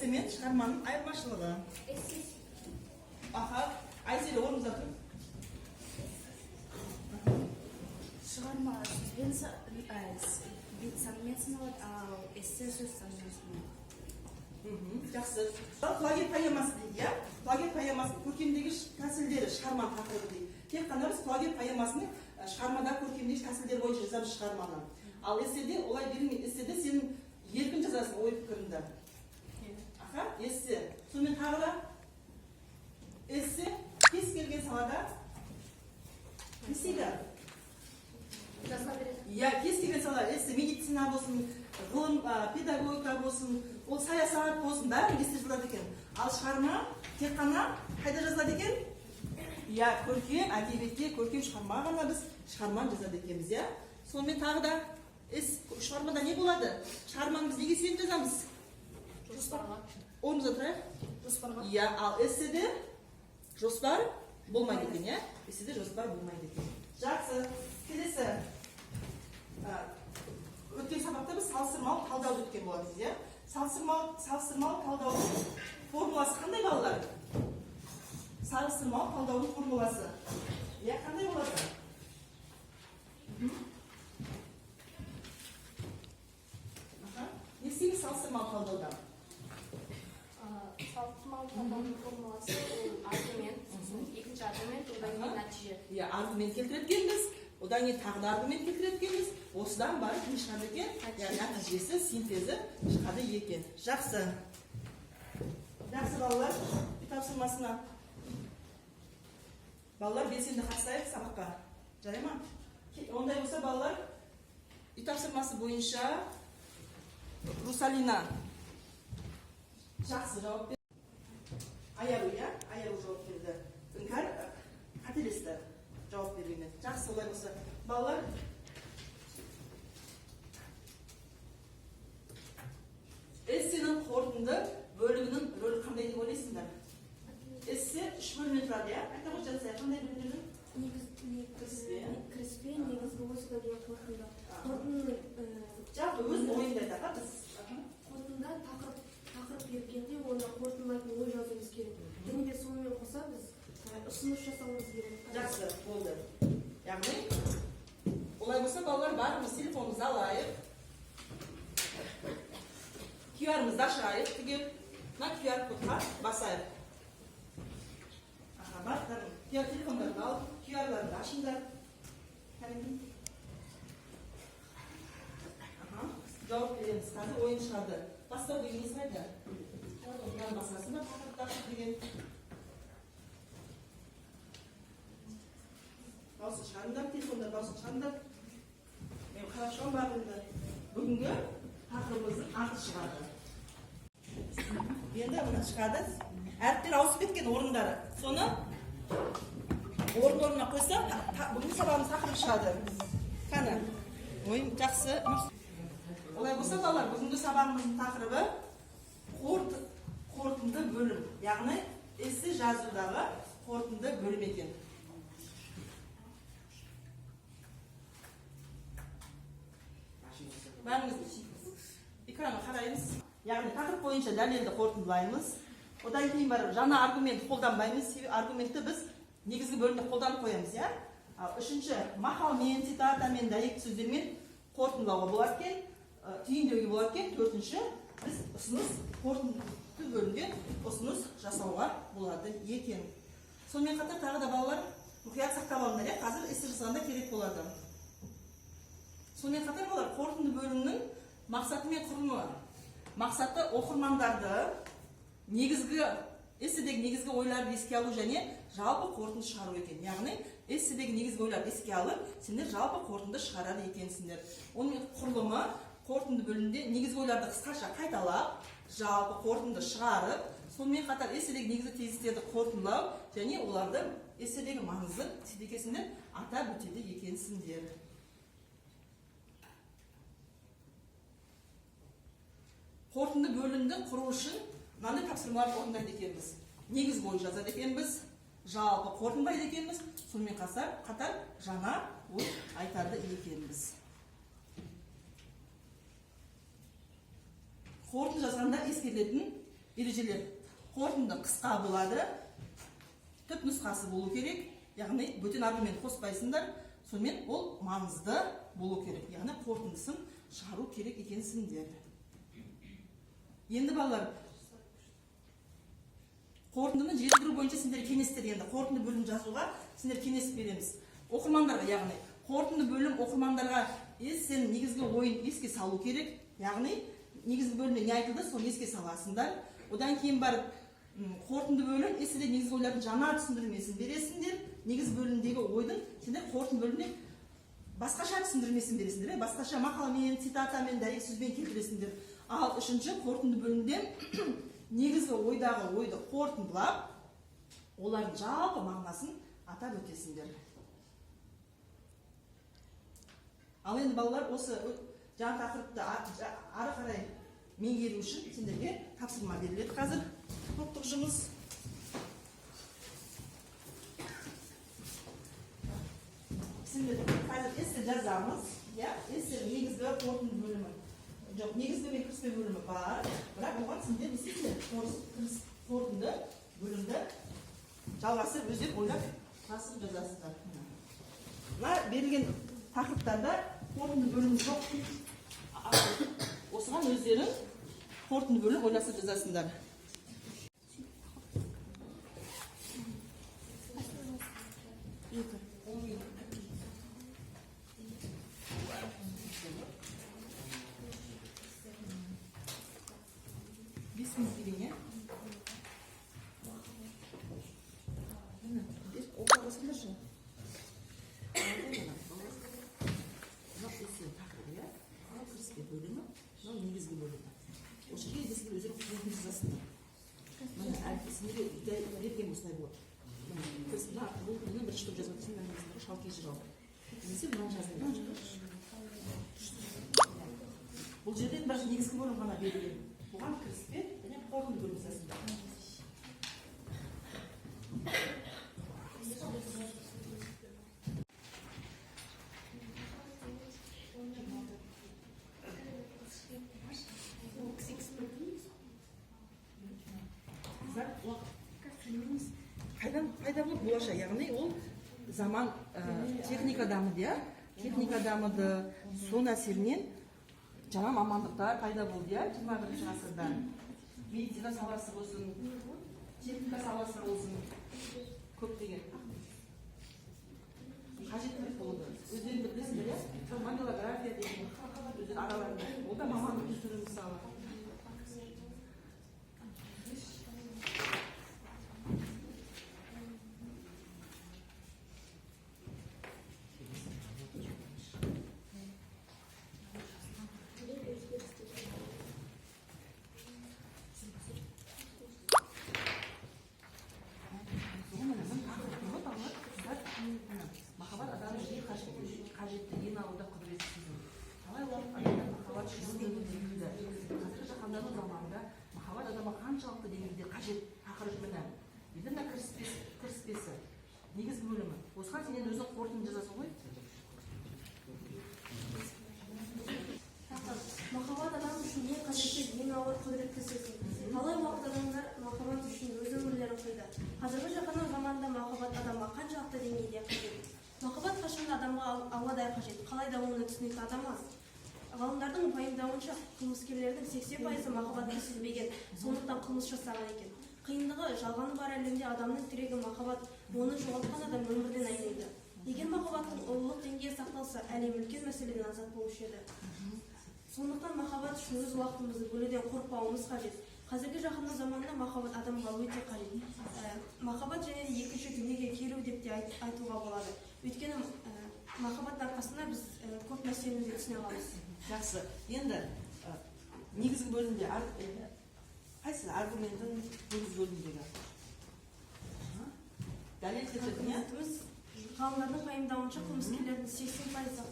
эссе мен шығарманың айырмашылығы. Аха, Айселі орныңызда тұр. Шығарма сөзбен санмен саналады, ал эссе сөз санмен саналады. Жақсы. Плагиат поэмасы дейді, иә? Плагиат плагиат көркемдегіш тәсілдері шығарма тақырыбы дейді. Тек қана біз плагиат поэмасының шығармада көркемдегіш тәсілдер бойынша жазамыз шығарманы. Ал эсседе олай бермейді. Эсседе сен еркін жазасың ой пікіріңді. Аха, эссе. Сонымен тағы да эссе кез келген салада не істейді? Иә, кез келген сала, эссе медицина болсын, ғылым, педагогика болсын, ол саясат болсын, бәрін эссе жазады екен. Ал шығарма тек қана қайда жазылады екен? Иә, көркем әдебиетке, көркем шығарма ғана біз шығарманы жазады екенбіз, иә? Сонымен тағы да шығармада не болады? Шығарманы біз неге сүйеніп жазамыз? Жоспарға. Орнымызда тұрайық. Жоспарға. Иә, ал эсседе жоспар болмайды екен, иә? Эсседе жоспар болмайды екен. Жақсы. Келесі. Өткен сабақта біз салыстырмалы талдауды өткен болатынбыз, иә? Салыстырмалы талдаудың формуласы қандай балалар? Салыстырмалы талдаудың формуласы. Иә, қандай болады? Не істейміз салыстырмалы талдауда? Салыстырмалы талдаудың формуласы аргумент, екінші аргумент, одан кейін нәтиже. Иә, аргумент келтіреткенбіз, одан кейін тағы да аргумент келтіреткенбіз, осыдан барып не шығады екен? Нәтижесі, синтезі шығады екен. Жақсы. Жақсы балалар, үй тапсырмасына. Балалар белсенді қатысайық сабаққа. Жарай ма? Ондай болса балалар үй тапсырмасы бойынша Русалина. Жақсы жауап берді. Аяру, иә? Аяру жауап берді. Үңкәр қателесті жауап беруіне. Жақсы, олай болса. Балалар, эссенің қорытынды бөлігінің рөлі қандай деп ойлайсыңдар? Эссе 3 бөлімнен тұрады, иә? Айта ғой жазсай, қандай бөлімдердің? Кіріспе, негізгі осыға дейін қорытынды. Қорытынды жалпы өз ойында айтады, біз. Қорытында тақырып бергенде оны қорытындылайтын ой жазуымыз керек. Және де сонымен қоса біз ұсыныс жасауымыз керек. Жақсы, болды. Яғни, олай болса балалар барымыз телефонымызды алайық. QR-мызды ашайық, түгел. Мына QR кодқа басайық. Аха, бар, QR телефондарды алып, QR-ларды ашыңдар. Жауап береміз. Қазір ойын шығарды. Бастау деген несі қайда? Одан басқасын ба тақырыпты ашып деген. Дауысын шығарыңдар, телефондар дауысын шығарыңдар. Мен қарашауым бар енді. Бүгінгі тақырыбымыздың аты шығады. Енді мына шығады. Әріптер ауысып кеткен орындары. Соны орын-орнына қойса, бүгінгі сабағымыз тақырып шығады. Қаны, ойын жақсы. Олай болса балалар, бүгінгі сабағымыздың тақырыбы қорытынды бөлім. Яғни, эссе жазудағы қорытынды бөлім екен. Бәріміз экранға қараймыз. Яғни, тақырып бойынша дәлелді қорытындылаймыз. Одан кейін барып жаңа аргумент қолданбаймыз. Аргументті біз негізгі бөлімде қолданып қоямыз, иә? Үшінші, мақалмен, цитатамен, дәйекті сөздермен қорытындылауға болады екен. Түйіндеуге болады екен. Төртінші, біз ұсыныс қорытынды бөлімде ұсыныс жасауға болады екен. Сонымен қатар тағы да балалар мұқият сақтап алыңдар, қазір эссе жазғанда керек болады. Сонымен қатар балалар қорытынды бөлімнің мақсаты мен құрылымы. Мақсаты оқырмандарды эсседегі негізгі ойларды еске алу және жалпы қорытынды шығару екен. Яғни, эсседегі негізгі ойларды еске алып, сендер жалпы қорытынды шығарады екенсіңдер. Оның құрылымы қорытынды бөлімде негізгі ойларды қысқаша қайталап, жалпы қорытынды шығарып, сонымен қатар эсседегі негізгі тезистерді қорытындылау және оларды эсседегі маңызды сидекесінде атап өтеді екенсіңдер. Қорытынды бөлімді құру үшін мынандай тапсырмалар орындайды екенбіз. Негізгі ой жазады екенбіз, жалпы қорытындылайды екенбіз, сонымен қатар жаңа ой айтады екенбіз. Қорытынды жазғанда ескерілетін ережелер. Қорытынды қысқа болады, түп нұсқасы болу керек, яғни бөтен аргумент қоспайсыңдар, сонымен ол маңызды болу керек, яғни қорытындысын шығару керек екенсіңдер. Енді балалар, қорытындыны жетілдіру бойынша сендер кеңестер, енді қорытынды бөлім жазуға сендер кеңес береміз. Оқырмандарға, яғни қорытынды бөлім оқырмандарға сен негізгі ойын еске салу керек, яғни негізгі бөлімде не айтылды, соны еске саласыңдар. Одан кейін барып қорытынды бөлім сендер негізгі ойлардың жаңа түсіндірмесін бересіңдер. Негізгі бөлімдегі ойдың сендер қорытынды бөлімде басқаша түсіндірмесін бересіңдер, басқаша мақалмен, цитатамен, дәйек сөзбен келтіресіңдер. Ал үшінші қорытынды бөлімде негізгі ойдағы ойды қорытындылап, олардың жалпы мағынасын атап өтесіңдер. Ал енді балалар, осы жаңа тақырыпты ары қарай меңгеру үшін сендерге тапсырма беріледі қазір. Топтық жұмыс. Сендер қазір эссе жазамыз. Эссе негізгі қорытынды бөлімі. Жоқ, негізгі мен кіріспе бөлімі бар. Бірақ оған сендер не істейсіңдер? Қорытынды бөлімді жалғасып өздер ойлап тасып жазасыздар. Мына берілген тақырыптарда қорытынды бөлім жоқ. Осыған өздерің қорытынды бөлім ойласып жазасыңдар. Негізгі бөлімі. Осы жерге дескен өздері қорытынды жазасыңдар. Мына әріптесіне берген осылай болады. Бұл күні бір штук жазып өтсің, мен шалкей жырау. Немесе мынаны жазыңдар. Бұл жерден бір негізгі бөлім ғана берілген. Бұған кіріспе және қорытынды бөлім жазасыңдар. Пайда болып болаша, яғни ол заман техника дамыды, техника дамыды, соның әсерінен жаңа мамандықтар пайда болды, 21 ғасырда. Медицина саласы болсын, техника саласы болсын, көптеген қажеттілік болды. Өздерін білесіңдер, мамилография деген өздерін араларында. Ол да мамандық түрі мысалы. Қажетті ең ауылда құдіретсіз. Қалай уақыт адамдар махаббат шынымен деңгейде. Қазіргі жаһандану заманында махаббат адамға қаншалықты деңгейде қажет тақырыбына. Енді мына кіріспесі, негізгі бөлімі. Осыған сен енді өзің қорытынды жазасың ғой? Махаббат адам үшін ең қажетті, ең ауыр құдіретті сөз. Талай уақыт адамдар махаббат үшін өз өмірлерін қиды. Қазіргі жаһандану заманында махаббат адамға қаншалықты деңгейде қажет. Махаббат қашанда адамға ауадай қажет, қалайда оны түсінетін адам аз. Ғалымдардың пайымдауынша қылмыскерлердің 80% махаббатты сезбеген, сондықтан қылмыс жасаған екен. Қиындығы, жалғаны бар әлемде адамның тірегі махаббат, оны жоғалтқан адам өмірден айнайды. Егер махаббаттың ұлылық деңгейі сақталса, әлем үлкен мәселеден азат болушы еді. Сондықтан махаббат үшін өз уақытымызды бөлуден қорықпауымыз қажет. Қазіргі жаһандану заманында махаббат адамға өте қажет. Махаббат және екінші дүниеге келу деп те айтуға болады. Өйткені махаббат арқасында біз көп нәрсені де түсіне аламыз. Жақсы. Енді негізгі бөлімде қайсы аргументтің негізгі бөлімдегі? Дәлел келтірдіңіз. Ғалымдардың пайымдауынша қылмыскерлердің 80%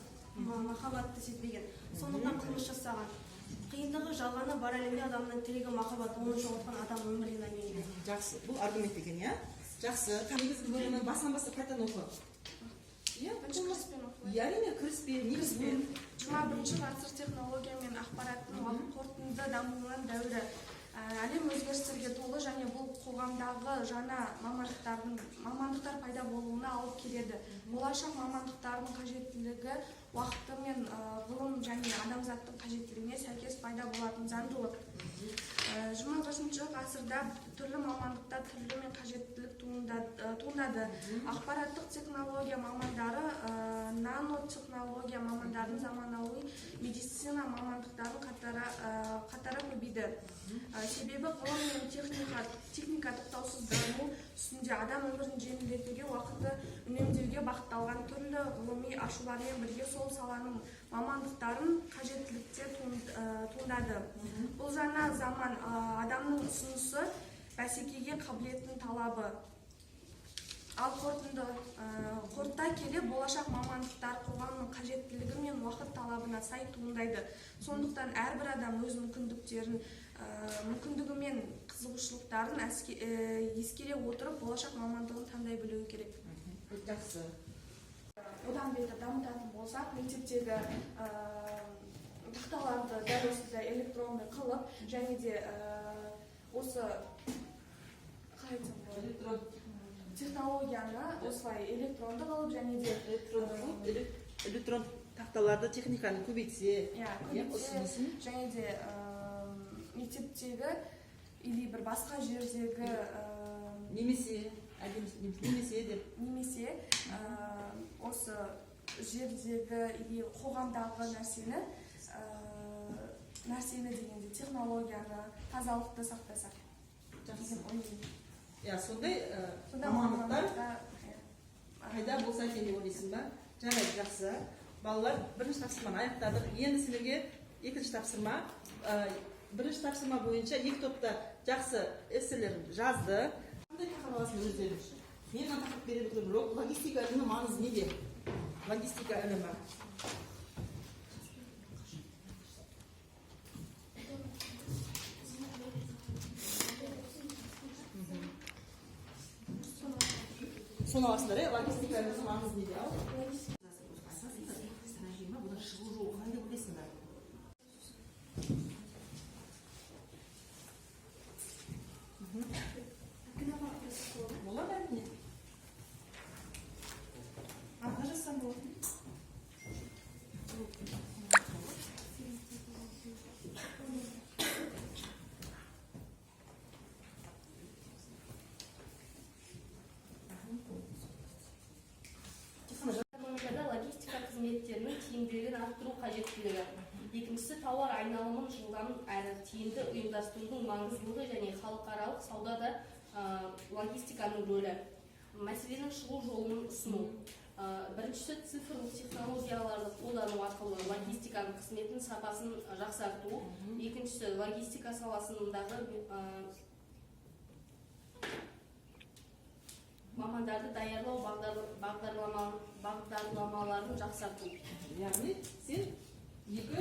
махаббатты сезбеген, сондықтан қылмыс жасаған. Қиындығы, жалғаны бар әлемде адамның тілегі махаббат, оны жоғалтқан адам өмірден айнайды. Жақсы. Бұл аргумент екен, иә? Жақсы. Негізгі бөлімнің басынан бастап қайтадан оқы. Әрине, кіріспе, негізгі 21 ғасыр технология мен ақпараттың қорытынды дамуының дәуірі. әлем өзгерістерге толы және бұл қоғамдағы жаңа мамандықтар пайда болуына алып келеді. Болашақ мамандықтардың қажеттілігі уақыты мен ғылым және адамзаттың қажеттілігіне сәйкес пайда болатын заңдылық. 21 ғасырда түрлі мамандықтар түрлі мен қажеттілік туындады. Ақпараттық технология мамандары, нанотехнология мамандарын, заманауи медицина мамандықтарын қатары көбейді. Себебі ғылым мен техника тоқтаусыз даму үстінде адам өмірін жеңілдетуге, уақытты үнемдеуге бағытталған түрлі ғылыми ашулармен бірге сол саланың мамандықтарын қажеттіліктер туындады. Бұл жаңа заман адамның ұсынысы бәсекеге қабілеттің талабы. Ал қорыта келе болашақ мамандықтар қоғамның қажеттілігі мен уақыт талабына сай туындайды. Сондықтан әрбір адам өз мүмкіндігі мен қызығушылықтарын ескере отырып болашақ мамандығын таңдай білуі керек. Жақсы. Одан бетер дамытатын болсақ, мектептегі тақталарды дәл осындай электронды қылып, және де осы технологияны осылай электронды қылып, және де электрон тақталарды техниканы көбейтсе, және де мектептегі или бір басқа жердегі немесе осы жердегі или қоғамдағы нәрсені дегенде технологияны, тазалықты сақтасақ. Сондай мамандықтар пайда болса екен деп ойлайсың ба? Жарайды, жақсы. Балалар, бірінші тапсырманы аяқтадық. Енді сіздерге екінші тапсырма. Бірінші тапсырма бойынша екі топта жақсы эсселер жазды. Қандай тақырып аласың өздеріңіз? Мен мына тақырып беріп отырмын. Логистика ілімі маңызы неде? Логистика ілімі. Соны аласыңдар, логистика ілімі маңызы неде? Бұның шығу жолы қандай деп ойлайсыңдар? Болады әрине. Арға жазсам болады. Логистика қызметтерінің тиімділігін арттыру қажеттілігі. Екіншісі, тауар айналымын жылдам әрі тиімді ұйымдастырудың маңыздылығы және халықаралық саудада логистиканың рөлі. Мәселенің шығу жолын ұсыну. Біріншісі, цифрлық технологияларды қолдану арқылы логистиканың қызметінің сапасын жақсарту. Екіншісі, логистика саласындағы мамандарды даярлау бағдарламаларын жақсарту. Яғни сен екі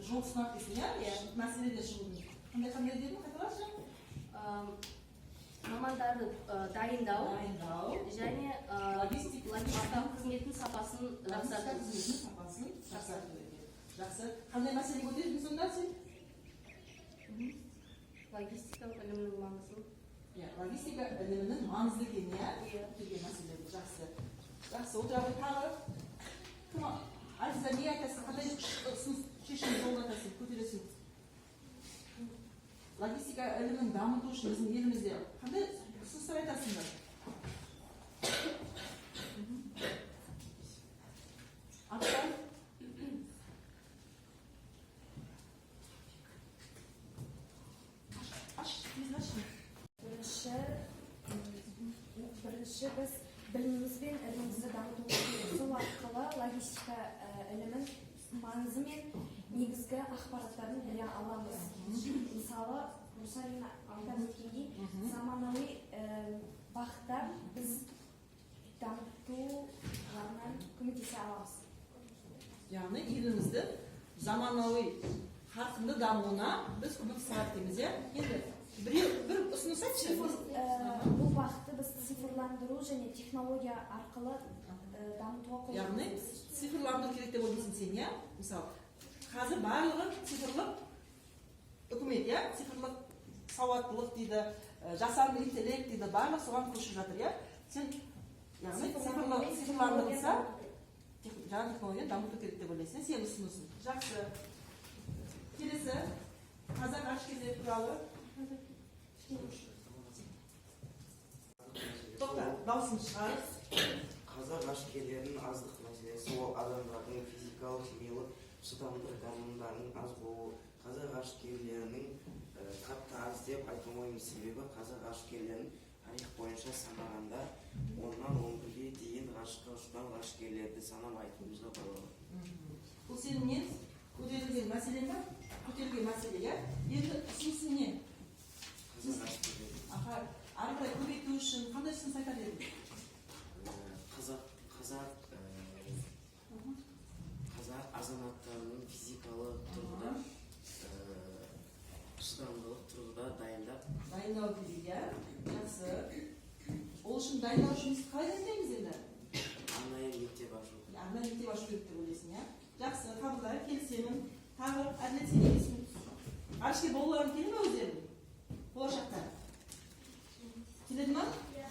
жол ұсынады дейсің, мәселеде шығудың. Қандай дедің, қайталашы? Мамандарды дайындау және логистика қызметінің сапасын жақсарту. Жақсы. Қандай мәселе көтердің сонда сен? Логистика ілімінің маңызын. Логистика ілімінің маңызды екен, көтерген мәселе. Жақсы. Жақсы, отырады тағы. Айза, не айтасың? Қандай ұсыныс шешім жолын айтасың, көтересің? Логистика ілімін дамыту үшін біздің елімізде қандай ұсыныстар айтасыңдар? Аттан? Бірінші біз біліміміз бен ілімімізді дамыту сол арқылы логистика ілімін маңызы мен негізгі ақпараттарын біле аламыз. Мысалы, Русалин айтып өткендей, заманауи бағытта біз дамыту жағынан көмектесе аламыз. Яғни елімізді заманауи қарқынды дамуына біз көмектесе аламыз дейміз, Енді бір ұсыныс айтшы. Бұл бағытты біз цифрландыру және технология арқылы дамытуға қолданамыз. Яғни цифрландыру керек деп ойлайсың сен, Мысалы, қазір барлығы цифрлық үкімет, цифрлық сауаттылық дейді, жасанды интеллект дейді, барлық соған көшіп жатыр, иә. Сен яғни цифрландырылса, жаңа технологияны дамыту керек деп ойлайсың, сен ұсынысың. Жақсы. Келесі қазақ ғарышкерлері туралы. Тоқта, дауысын шығар. Қазақ ғарышкерлерінің аздық мәселесі ол адамдардың физикалық, химиялық шыдамдық дамымдарының аз болуы. Қазақ ғарышкерлерінің қатты аз деп айтылмаймыз, себебі қазақ ғарышкерлерінің тарих бойынша санағанда 10-нан 11-ге дейін ғарышқа ұшқан ғарышкерлерді санап айтуымызға болады. Бұл сенің не? Көтерілген мәселе ме? Көтерілген мәселе, иә? Енді ұсынысың не? Қазақ ғарышкерлері. Аха, ары қарай көбейту үшін қандай ұсыныс айтар едің? Қазақ азаматтарының физикалық тұрғыда, шыдамдылық тұрғыда дайындау керек, иә? Жақсы. Ол үшін дайындау жұмысты қалай дайындаймыз енді? арнайы мектеп ашу. Арнайы мектеп ашу керек деп ойлайсың, иә? Жақсы, қабылдайық, келісемін. Тағы әділет сен екесің. Ғарышкер болуларың келе ме өздерің? Болашақта? Келеді ма? Иә,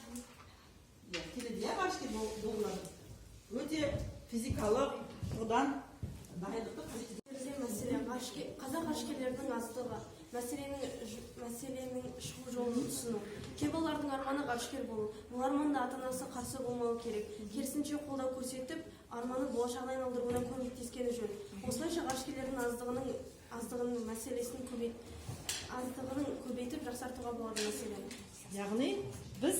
келеді, иә, ғарышкер болуларың. Өте физикалық тұрғыдан дайындықты қажет етеді. Мәселе қазақ ғарышкерлерінің аздығы, мәселенің шығу жолын ұсыну. Кейбіреулердің арманы ғарышкер болу. Бұл арманда ата-анасы қарсы болмауы керек. Керісінше қолдау көрсетіп, арманы болашағына айналдыруына көмектескені жөн. Осылайша ғарышкерлердің аздығының мәселесін көбейтіп жақсартуға болады мәселені. Яғни біз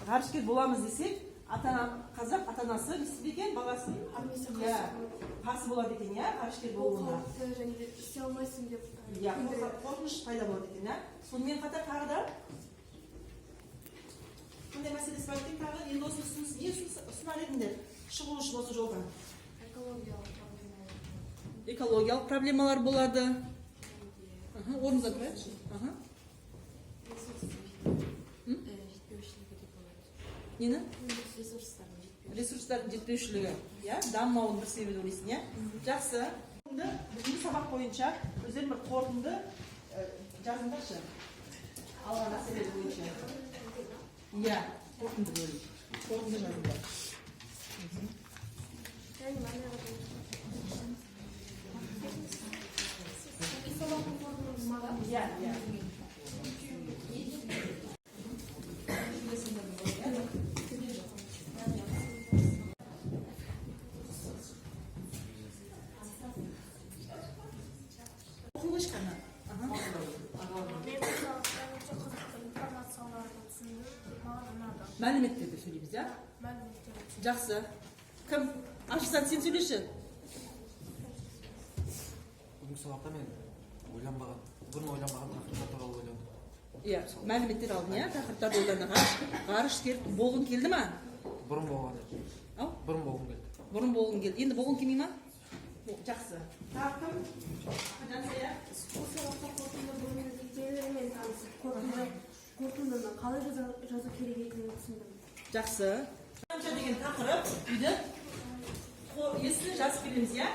ғарышкер боламыз десек, қазақ ата-анасы не істейді екен, баласын қарсы болады екен, иә, ғарышкер болуына. Және де істей алмайсың деп қорқыныш пайда болады екен, иә. Сонымен қатар тағы да қандай мәселесі бар екен тағы? Енді осы ұсыныс не ұсынар едіңдер шығу үшін осы жолдан? Экологиялық проблемалар болады. Орныңыздан тұрайықшы. Нені? Ресурстардың жетпеушілігі, дамымауының бір себебі деп ойлайсың, иә? Жақсы. Бүгінгі сабақ бойынша өздерің бір қорытынды жазыңдаршы. Алған мәселелер бойынша. Иә, қорытынды бөлім. Қорытынды жазыңдар. Иә, иә. Мәліметтерді сөйлейміз, иә? Жақсы. Кім? Ашырсан, сен сөйлеші. Бүгінгі сабақта мен бұрын ойланбаған тақырыптар туралы ойландым. Иә, мәліметтер алдың, иә? Тақырыптарды ойландың. Ғарышкер болғың келді ма? Бұрын болған еді. Бұрын болғым келді. Бұрын болғың келді. Енді болғың келмей ма? Жақсы. Тағы кім? Жансая? Осы уақытта қорытынды бөлімінің идеяларымен танысып, қорытындыны қалай жазу керек екенін түсіндім. Жақсы. Қанша деген тақырып үйді есіне жазып келеміз, иә?